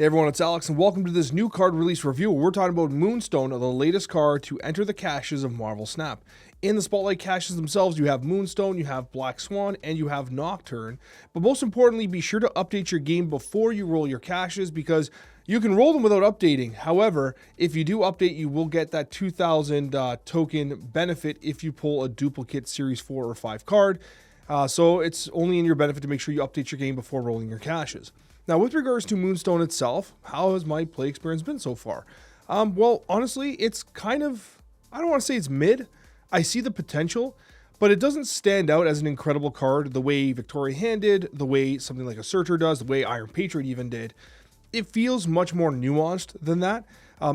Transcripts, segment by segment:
Hey everyone, it's Alex, and welcome to this new card release review where we're talking about Moonstone, the latest card to enter the caches of Marvel Snap. In the Spotlight caches themselves, you have Moonstone, you have Black Swan, and you have Nocturne. But most importantly, be sure to update your game before you roll your caches because you can roll them without updating. However, if you do update, you will get that 2,000 token benefit if you pull a duplicate Series 4 or 5 card. So it's only in your benefit to make sure you update your game before rolling your caches. Now, with regards to Moonstone itself, how has my play experience been so far? Well, honestly, it's kind of, I don't want to say it's mid. I see the potential, but it doesn't stand out as an incredible card the way Victoria Hand did, the way something like a Searcher does, the way Iron Patriot even did. It feels much more nuanced than that.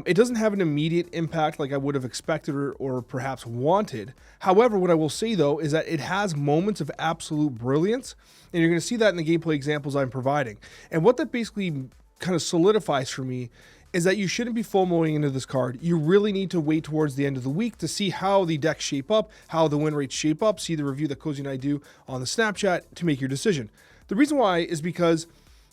It doesn't have an immediate impact like I would have expected or perhaps wanted. However, what I will say though is that it has moments of absolute brilliance, and you're going to see that in the gameplay examples I'm providing. And what that basically kind of solidifies for me is that you shouldn't be FOMOing into this card. You really need to wait towards the end of the week to see how the decks shape up, how the win rates shape up, see the review that Coccia and I do on the Snapchat to make your decision. The reason why is because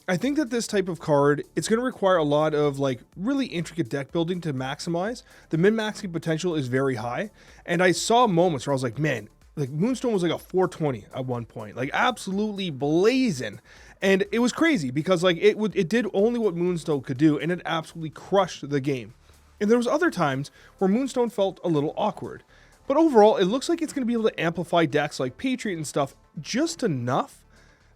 I think that this type of card, it's going to require a lot of like really intricate deck building to maximize. The min-maxing potential is very high. And I saw moments where I was like, man, like Moonstone was like a 420 at one point, like absolutely blazing. And it was crazy because like it did only what Moonstone could do, and it absolutely crushed the game. And there was other times where Moonstone felt a little awkward. But overall, it looks like it's going to be able to amplify decks like Patriot and stuff just enough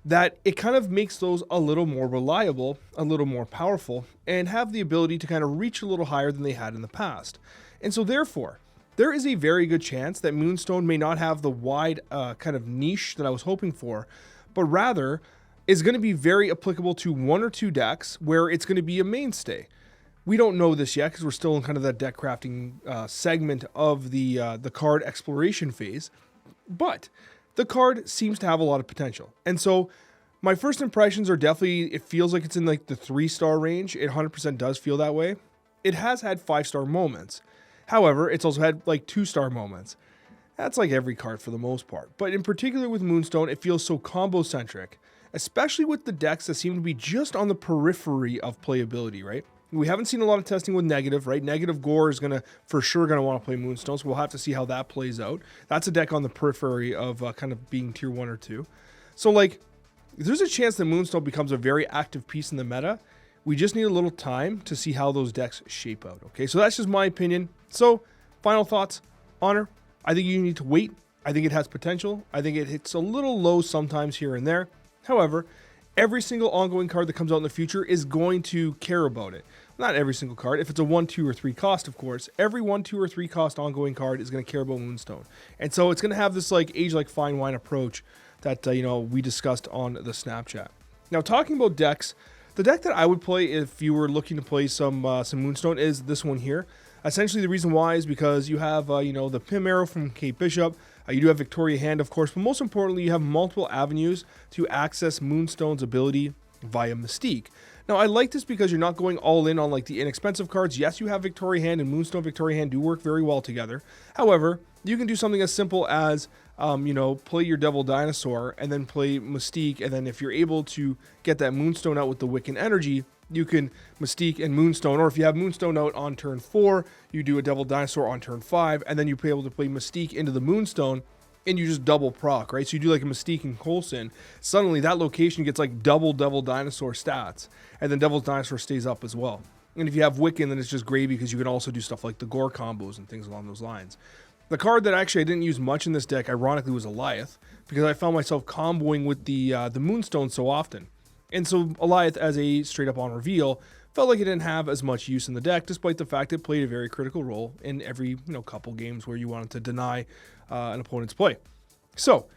that it kind of makes those a little more reliable, a little more powerful, and have the ability to kind of reach a little higher than they had in the past. And so therefore, there is a very good chance that Moonstone may not have the wide kind of niche that I was hoping for, but rather is going to be very applicable to one or two decks where it's going to be a mainstay. We don't know this yet because we're still in kind of that deck crafting segment of the card exploration phase, but the card seems to have a lot of potential. And so my first impressions are definitely, it feels like it's in like the 3-star range. It 100% does feel that way. It has had 5-star moments. However, it's also had like 2-star moments. That's like every card for the most part. But in particular with Moonstone, it feels so combo-centric, especially with the decks that seem to be just on the periphery of playability, right? We haven't seen a lot of testing with Negative, right? Negative Gore is for sure going to want to play Moonstone, so we'll have to see how that plays out. That's a deck on the periphery of kind of being tier 1 or 2. So, like, there's a chance that Moonstone becomes a very active piece in the meta. We just need a little time to see how those decks shape out, okay? So that's just my opinion. So, final thoughts, Honor. I think you need to wait. I think it has potential. I think it hits a little low sometimes here and there. However, every single ongoing card that comes out in the future is going to care about it. Not every single card. If it's a 1, 2, or 3 cost, of course, every 1, 2, or 3 cost ongoing card is going to care about Moonstone. And so it's going to have this like age like fine wine approach that we discussed on the Snapchat. Now, talking about decks, the deck that I would play if you were looking to play some Moonstone is this one here. Essentially, the reason why is because you have the Pim Arrow from Kate Bishop. You do have Victoria Hand, of course, but most importantly, you have multiple avenues to access Moonstone's ability via Mystique. Now, I like this because you're not going all in on like the inexpensive cards. Yes, you have Victoria Hand, and Moonstone Victoria Hand do work very well together. However, you can do something as simple as play your Devil Dinosaur and then play Mystique, and then if you're able to get that Moonstone out with the Wiccan Energy, you can Mystique and Moonstone, or if you have Moonstone out on turn 4, you do a Devil Dinosaur on turn 5, and then you'll be able to play Mystique into the Moonstone, and you just double proc, right? So you do like a Mystique and Coulson. Suddenly that location gets like double Devil Dinosaur stats, and then Devil Dinosaur stays up as well. And if you have Wiccan, then it's just gravy because you can also do stuff like the Gore combos and things along those lines. The card that actually I didn't use much in this deck, ironically, was Alioth, because I found myself comboing with the Moonstone so often. And so Alioth, as a straight-up on reveal, felt like it didn't have as much use in the deck, despite the fact it played a very critical role in every couple games where you wanted to deny an opponent's play. So,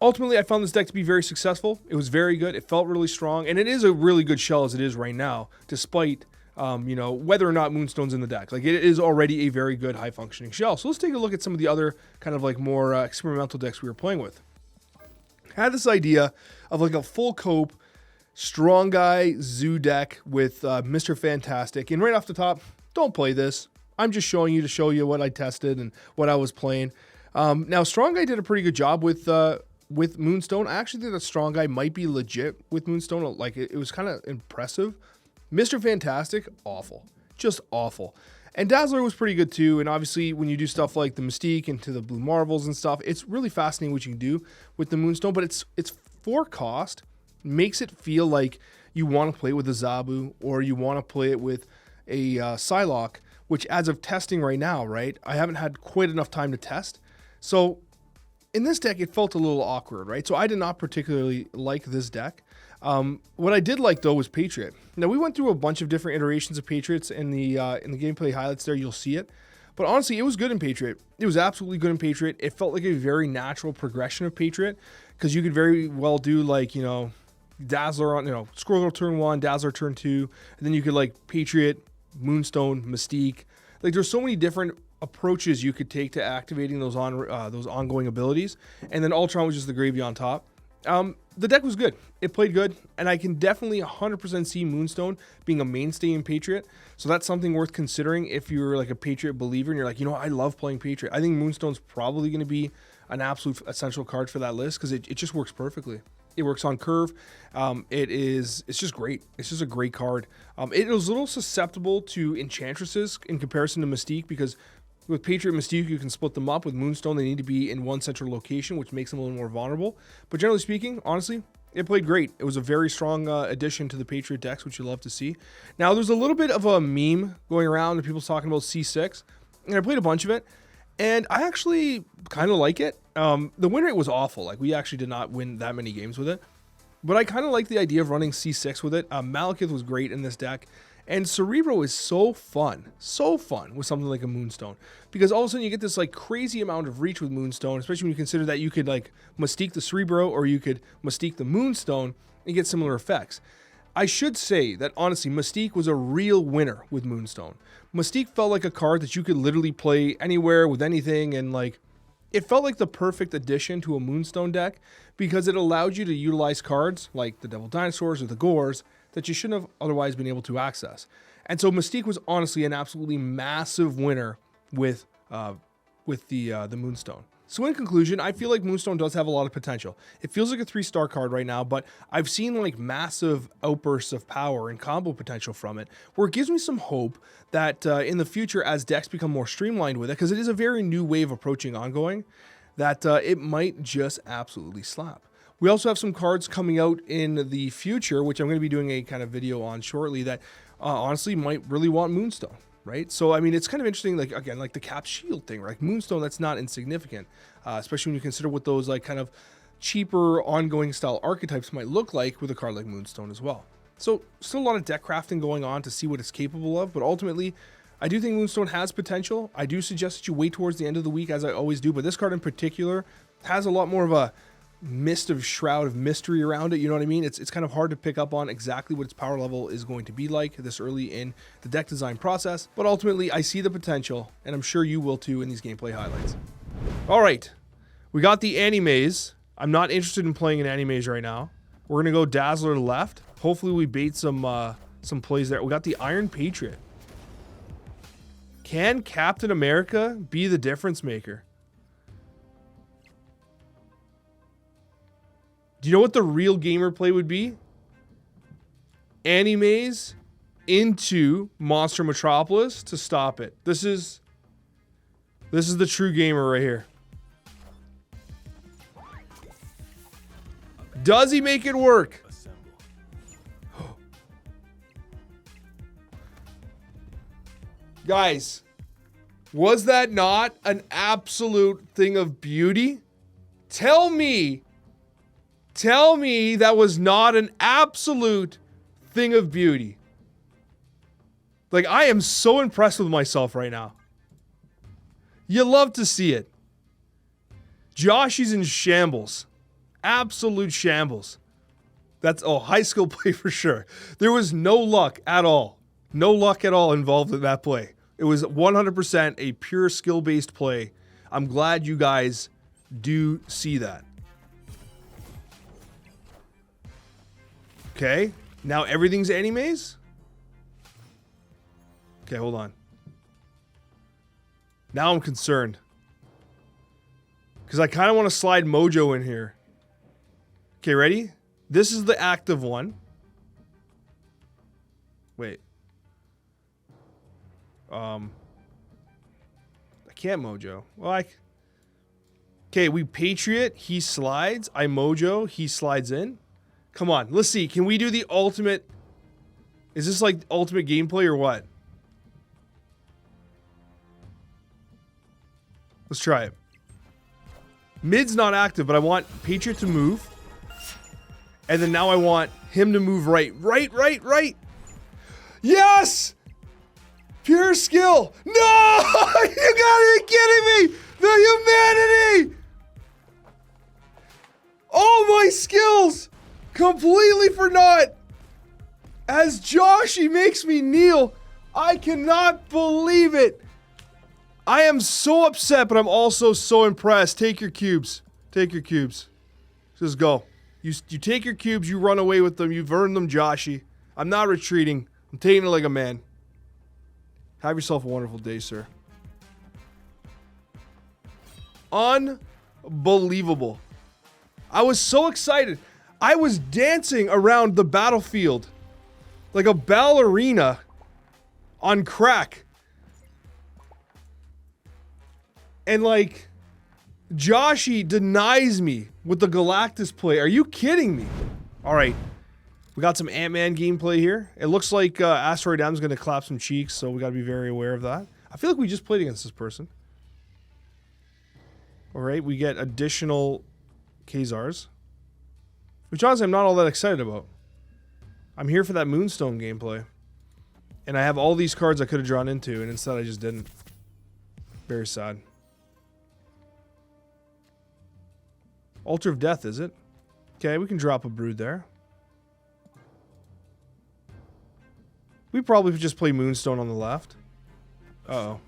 ultimately, I found this deck to be very successful. It was very good. It felt really strong, and it is a really good shell as it is right now, despite whether or not Moonstone's in the deck. Like, it is already a very good high-functioning shell. So let's take a look at some of the other kind of like more experimental decks we were playing with. I had this idea of like a full cope Strong Guy Zoo deck with Mr. Fantastic. And right off the top, don't play this. I'm just showing you to show you what I tested and what I was playing. Now, Strong Guy did a pretty good job with Moonstone. I actually think that Strong Guy might be legit with Moonstone. Like, it was kind of impressive. Mr. Fantastic, awful. Just awful. And Dazzler was pretty good too, and obviously when you do stuff like the Mystique into the Blue Marvels and stuff, it's really fascinating what you can do with the Moonstone, but it's for cost, makes it feel like you want to play it with a Zabu, or you want to play it with a Psylocke, which as of testing right now, right, I haven't had quite enough time to test. So in this deck, it felt a little awkward, right? So I did not particularly like this deck. What I did like though was Patriot. Now we went through a bunch of different iterations of Patriots in the gameplay highlights there. You'll see it, but honestly, it was good in Patriot. It was absolutely good in Patriot. It felt like a very natural progression of Patriot because you could very well do like, you know, Dazzler on, you know, Squirrel turn 1, Dazzler turn 2, and then you could like Patriot, Moonstone, Mystique. Like there's so many different approaches you could take to activating those ongoing abilities, and then Ultron was just the gravy on top. The deck was good. It played good, and I can definitely 100% see Moonstone being a mainstay in Patriot. So that's something worth considering if you're like a Patriot believer and you're like, you know, I love playing Patriot. I think Moonstone's probably going to be an absolute essential card for that list because it just works perfectly. It works on curve. It's just great. It's just a great card. It was a little susceptible to Enchantresses in comparison to Mystique because with Patriot and Mystique, you can split them up. With Moonstone, they need to be in one central location, which makes them a little more vulnerable. But generally speaking, honestly, it played great. It was a very strong addition to the Patriot decks, which you love to see. Now, there's a little bit of a meme going around and people talking about C6, and I played a bunch of it, and I actually kind of like it. The win rate was awful. Like, we actually did not win that many games with it, but I kind of like the idea of running C6 with it. Malekith was great in this deck. And Cerebro is so fun with something like a Moonstone, because all of a sudden you get this like crazy amount of reach with Moonstone, especially when you consider that you could like Mystique the Cerebro or you could Mystique the Moonstone and get similar effects. I should say that honestly, Mystique was a real winner with Moonstone. Mystique felt like a card that you could literally play anywhere with anything, and like it felt like the perfect addition to a Moonstone deck because it allowed you to utilize cards like the Devil Dinosaurs or the Gores that you shouldn't have otherwise been able to access. And so Mystique was honestly an absolutely massive winner with the Moonstone. So in conclusion, I feel like Moonstone does have a lot of potential. It feels like a 3-star card right now, but I've seen like massive outbursts of power and combo potential from it, where it gives me some hope that in the future, as decks become more streamlined with it, because it is a very new wave approaching ongoing, that it might just absolutely slap. We also have some cards coming out in the future, which I'm going to be doing a kind of video on shortly, that honestly might really want Moonstone, right? So, I mean, it's kind of interesting, like, again, like the Cap Shield thing, right? Moonstone, that's not insignificant, especially when you consider what those, like, kind of cheaper ongoing style archetypes might look like with a card like Moonstone as well. So, still a lot of deck crafting going on to see what it's capable of, but ultimately, I do think Moonstone has potential. I do suggest that you wait towards the end of the week, as I always do, but this card in particular has a lot more of a shroud of mystery around it. You know what I mean? It's kind of hard to pick up on exactly what its power level is going to be like this early in the deck design process, but ultimately I see the potential, and I'm sure you will too in these gameplay highlights. All right, we got the Animaze. I'm not interested in playing an Animaze right now. We're gonna go Dazzler left. Hopefully we bait some plays there. We got the Iron Patriot. Can Captain America be the difference maker? Do you know what the real gamer play would be? Animaze into Monster Metropolis to stop it. This is the true gamer right here. Does he make it work? Guys, was that not an absolute thing of beauty? Tell me that was not an absolute thing of beauty. Like, I am so impressed with myself right now. You love to see it. Joshy's in shambles. Absolute shambles. That's, high skill play for sure. There was no luck at all. No luck at all involved in that play. It was 100% a pure skill-based play. I'm glad you guys do see that. Okay, now everything's Animaze? Okay, hold on. Now I'm concerned. Because I kind of want to slide Mojo in here. Okay, ready? This is the active one. Wait. I can't mojo. Well, okay, we Patriot. He slides. I mojo. He slides in. Come on. Let's see. Can we do the ultimate? Is this like ultimate gameplay or what? Let's try it. Mid's not active, but I want Patriot to move. And then now I want him to move right. Right. Yes! Pure skill. No! You gotta be kidding me! The humanity! All my skills completely for naught. As Joshy makes me kneel. I cannot believe it. I am so upset, but I'm also so impressed. Take your cubes. Take your cubes. Just go. You take your cubes, you run away with them, you've earned them, Joshy. I'm not retreating. I'm taking it like a man. Have yourself a wonderful day, sir. Unbelievable. I was so excited. I was dancing around the battlefield like a ballerina on crack. And like, Joshy denies me with the Galactus play. Are you kidding me? All right. We got some Ant-Man gameplay here. It looks like Asteroid M's going to clap some cheeks, so we got to be very aware of that. I feel like we just played against this person. All right, we get additional Khazars, which honestly I'm not all that excited about. I'm here for that Moonstone gameplay. And I have all these cards I could have drawn into, and instead I just didn't. Very sad. Altar of Death, is it? Okay, we can drop a Brood there. We probably just play Moonstone on the left. Uh-oh.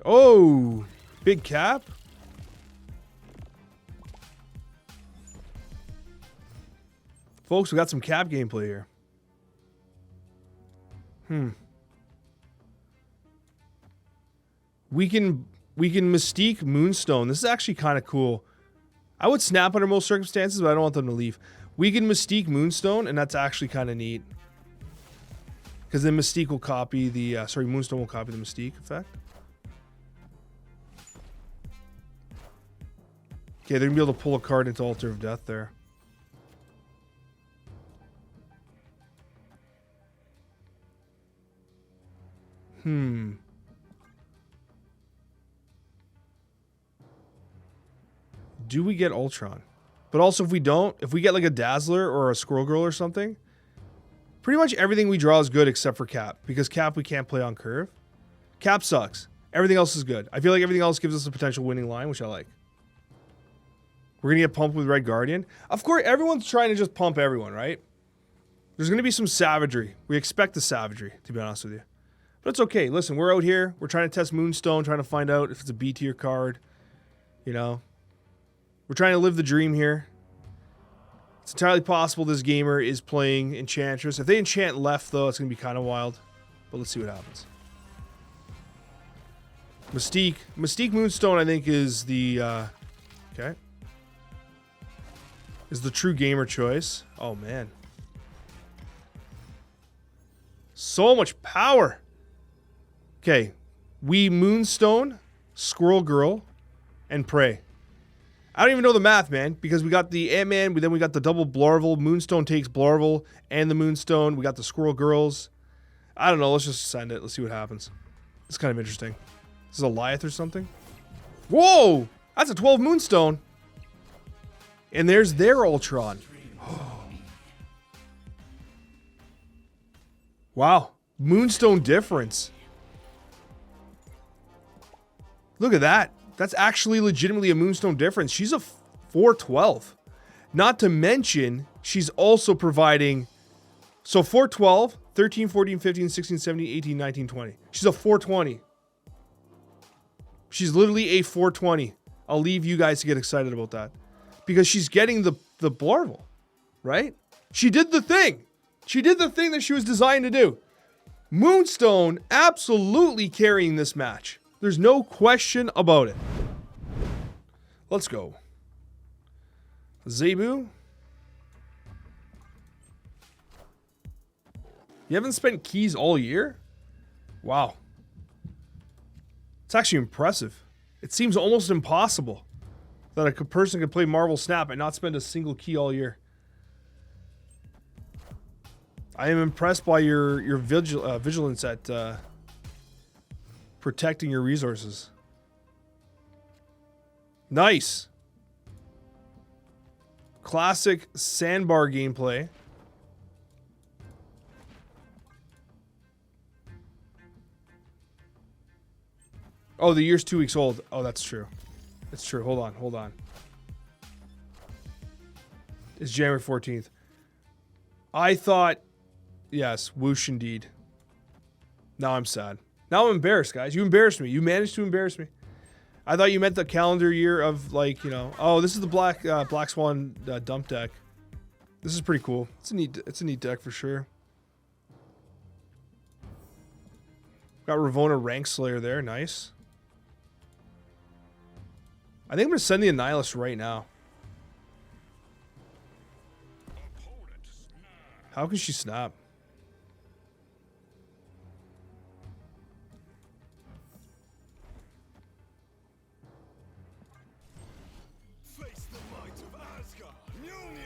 Oh! Big cap? Folks, we got some cap gameplay here. We can Mystique Moonstone. This is actually kind of cool. I would snap under most circumstances, but I don't want them to leave. We can Mystique Moonstone, and that's actually kind of neat. Because then Mystique will copy the... Moonstone will copy the Mystique effect. Okay, they're going to be able to pull a card into Altar of Death there. Do we get Ultron? But also if we don't, if we get like a Dazzler or a Squirrel Girl or something, pretty much everything we draw is good except for Cap. Because Cap we can't play on curve. Cap sucks. Everything else is good. I feel like everything else gives us a potential winning line, which I like. We're going to get pumped with Red Guardian. Of course, everyone's trying to just pump everyone, right? There's going to be some savagery. We expect the savagery, to be honest with you. But it's okay. Listen, we're out here. We're trying to test Moonstone, trying to find out if it's a B tier card. You know? We're trying to live the dream here. It's entirely possible this gamer is playing Enchantress. If they enchant left, though, it's going to be kind of wild. But let's see what happens. Mystique Moonstone, I think, is the... okay. Is the true gamer choice. Oh, man. So much power. Okay. We Moonstone, Squirrel Girl, and Prey. I don't even know the math, man, because we got the Ant-Man, then we got the double Blarvel. Moonstone takes Blarvel and the Moonstone. We got the Squirrel Girls. I don't know. Let's just send it. Let's see what happens. It's kind of interesting. This is a Goliath or something. Whoa! That's a 12 Moonstone. And there's their Ultron. Wow. Moonstone difference. Look at that. That's actually legitimately a Moonstone difference. She's a 412. Not to mention, she's also providing... So 412, 13, 14, 15, 16, 17, 18, 19, 20. She's a 420. She's literally a 420. I'll leave you guys to get excited about that. Because she's getting the Blarvel, right? She did the thing. She did the thing that she was designed to do. Moonstone absolutely carrying this match. There's no question about it. Let's go. Zebu. You haven't spent keys all year? Wow. It's actually impressive. It seems almost impossible that a person could play Marvel Snap and not spend a single key all year. I am impressed by your vigilance at protecting your resources. Nice. Classic sandbar gameplay. Oh, the year's 2 weeks old. Oh, that's true. That's true. Hold on, hold on. It's January 14th. I thought, yes, whoosh indeed. Now I'm sad. Now I'm embarrassed, guys. You embarrassed me. You managed to embarrass me. I thought you meant the calendar year of, like, you know. Oh, this is the Black Swan dump deck. This is pretty cool. It's a neat deck for sure. Got Ravonna Rank Slayer there. Nice. I think I'm going to send the Annihilus right now. How can she snap?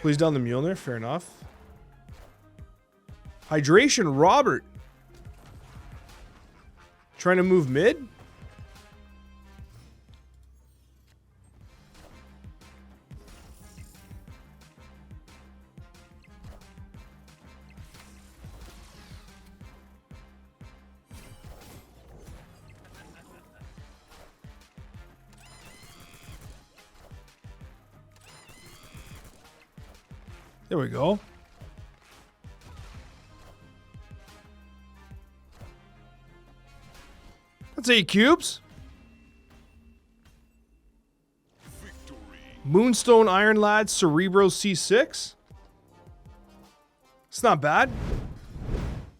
Please down the Mjolnir. Fair enough. Hydration Robert. Trying to move mid? There we go. That's 8 cubes. Victory. Moonstone Iron Lad Cerebro C6. It's not bad.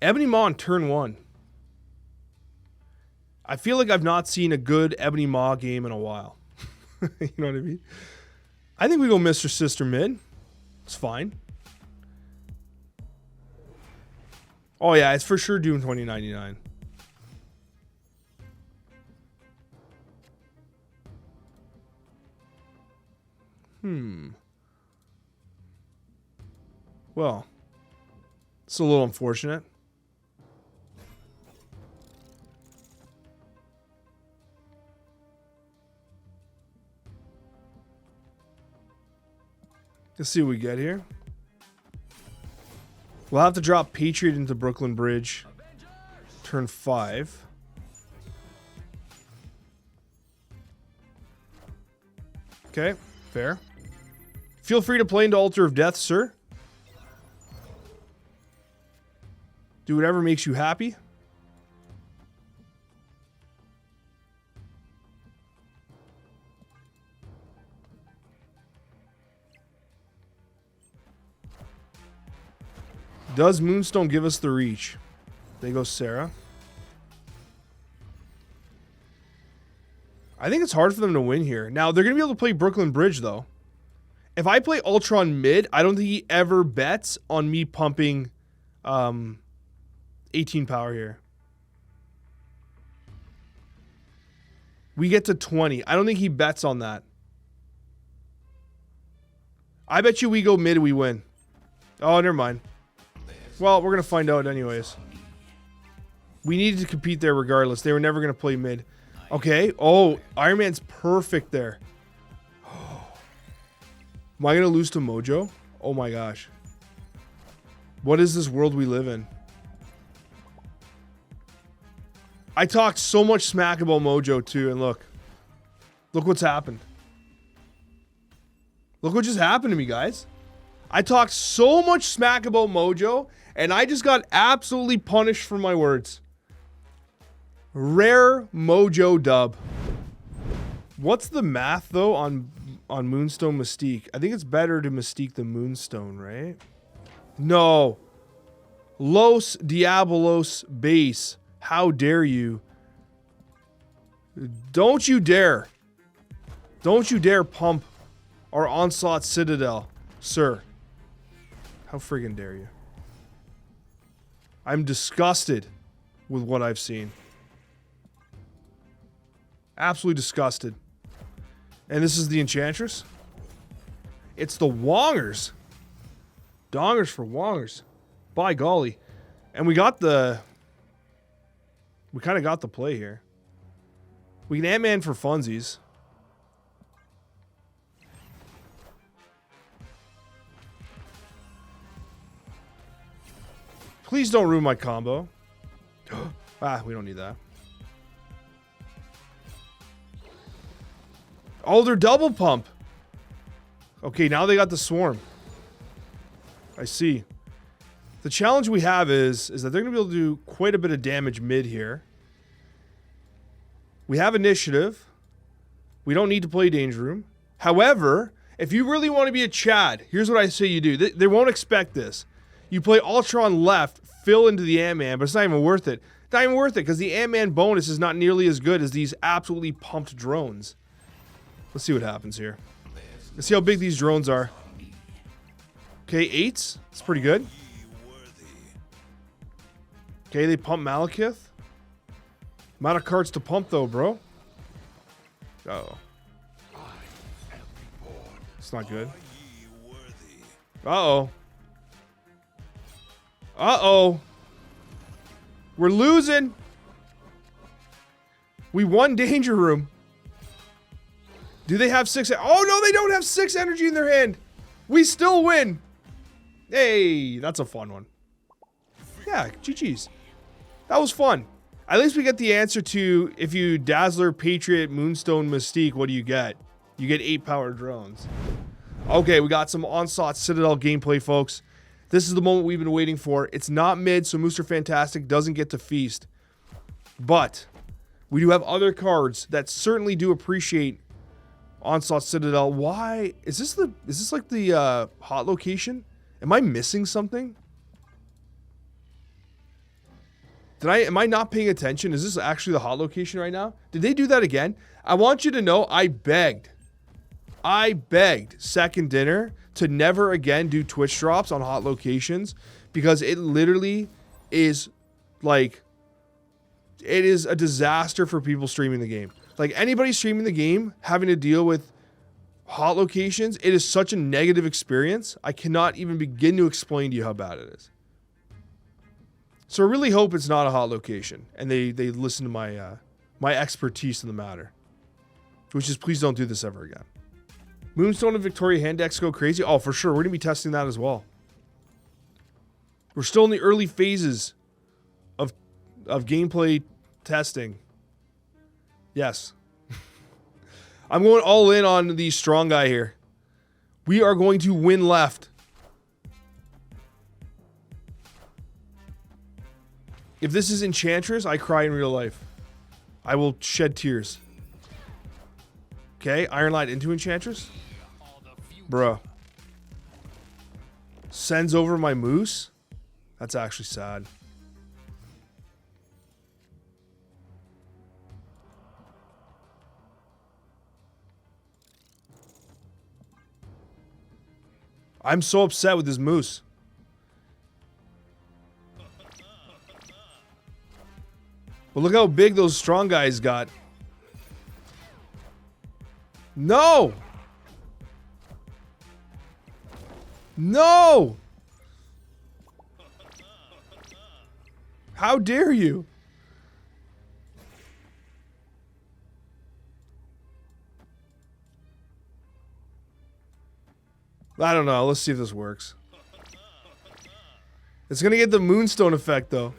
Ebony Maw on turn 1. I feel like I've not seen a good Ebony Maw game in a while. You know what I mean? I think we go Mr. Sister mid. It's fine. Oh yeah, it's for sure Doom 2099. Well, it's a little unfortunate. Let's see what we get here. We'll have to drop Patriot into Brooklyn Bridge. Turn 5. Okay, fair. Feel free to play into Altar of Death, sir. Do whatever makes you happy. Does Moonstone give us the reach? There goes Sarah. I think it's hard for them to win here. Now, they're going to be able to play Brooklyn Bridge, though. If I play Ultron mid, I don't think he ever bets on me pumping 18 power here. We get to 20. I don't think he bets on that. I bet you we go mid and we win. Oh, never mind. Well, we're going to find out anyways. We needed to compete there regardless. They were never going to play mid. Okay. Oh, Iron Man's perfect there. Am I going to lose to Mojo? Oh my gosh. What is this world we live in? I talked so much smack about Mojo too, and look. Look what's happened. Look what just happened to me, guys. I talked so much smack about Mojo, and I just got absolutely punished for my words. Rare Mojo dub. What's the math, though, on Moonstone Mystique? I think it's better to Mystique than Moonstone, right? No. Los Diabolos base. How dare you? Don't you dare. Don't you dare pump our Onslaught Citadel, sir. How friggin' dare you? I'm disgusted with what I've seen. Absolutely disgusted. And this is the Enchantress. It's the Wongers. Dongers for Wongers. By golly. And we got the... We kind of got the play here. We can Ant-Man for funsies. Please don't ruin my combo. Ah, we don't need that. Oh, they're double pump. Okay, now they got the swarm. I see. The challenge we have is that they're going to be able to do quite a bit of damage mid here. We have initiative. We don't need to play Danger Room. However, if you really want to be a Chad, here's what I say you do. They won't expect this. You play Ultron left, fill into the Ant-Man, but it's not even worth it. Not even worth it, because the Ant-Man bonus is not nearly as good as these absolutely pumped drones. Let's see what happens here. Let's see how big these drones are. Okay, 8s. That's pretty good. Okay, they pump Malekith. Amount of cards to pump, though, bro. Uh-oh. It's not good. Uh-oh. Uh-oh. We're losing. We won Danger Room. Do they have 6? Oh, no, they don't have 6 energy in their hand. We still win. Hey, that's a fun one. Yeah, GG's. That was fun. At least we get the answer to, if you Dazzler, Patriot, Moonstone, Mystique, what do you get? You get 8 power drones. Okay, we got some Onslaught Citadel gameplay, folks. This is the moment we've been waiting for. It's not mid, so Mooster Fantastic doesn't get to feast. But we do have other cards that certainly do appreciate Onslaught Citadel. Why? Is this like the hot location? Am I missing something? Am I not paying attention? Is this actually the hot location right now? Did they do that again? I want you to know I begged Second Dinner to never again do Twitch drops on hot locations, because it literally is like, it is a disaster for people streaming the game. Like, anybody streaming the game having to deal with hot locations, it is such a negative experience. I cannot even begin to explain to you how bad it is. So I really hope it's not a hot location and they listen to my my expertise in the matter. Which is, please don't do this ever again. Moonstone and Victoria hand decks go crazy. Oh, for sure. We're going to be testing that as well. We're still in the early phases of gameplay testing. Yes. I'm going all in on the strong guy here. We are going to win left. If this is Enchantress, I cry in real life. I will shed tears. Okay, Iron Light into Enchantress. Bruh. Sends over my Moose. That's actually sad. I'm so upset with this Moose. But look how big those strong guys got. No! No! How dare you? I don't know. Let's see if this works. It's gonna get the Moonstone effect, though.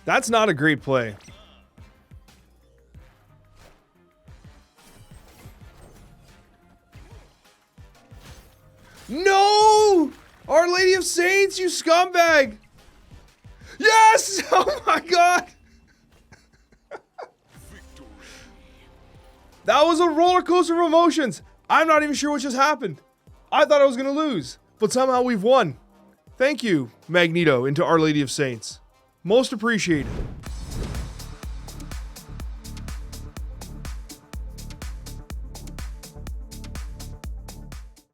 That's not a great play. No! Our Lady of Saints, you scumbag! Yes! Oh my god! That was a roller coaster of emotions. I'm not even sure what just happened. I thought I was going to lose, but somehow we've won. Thank you, Magneto, into Our Lady of Saints. Most appreciated.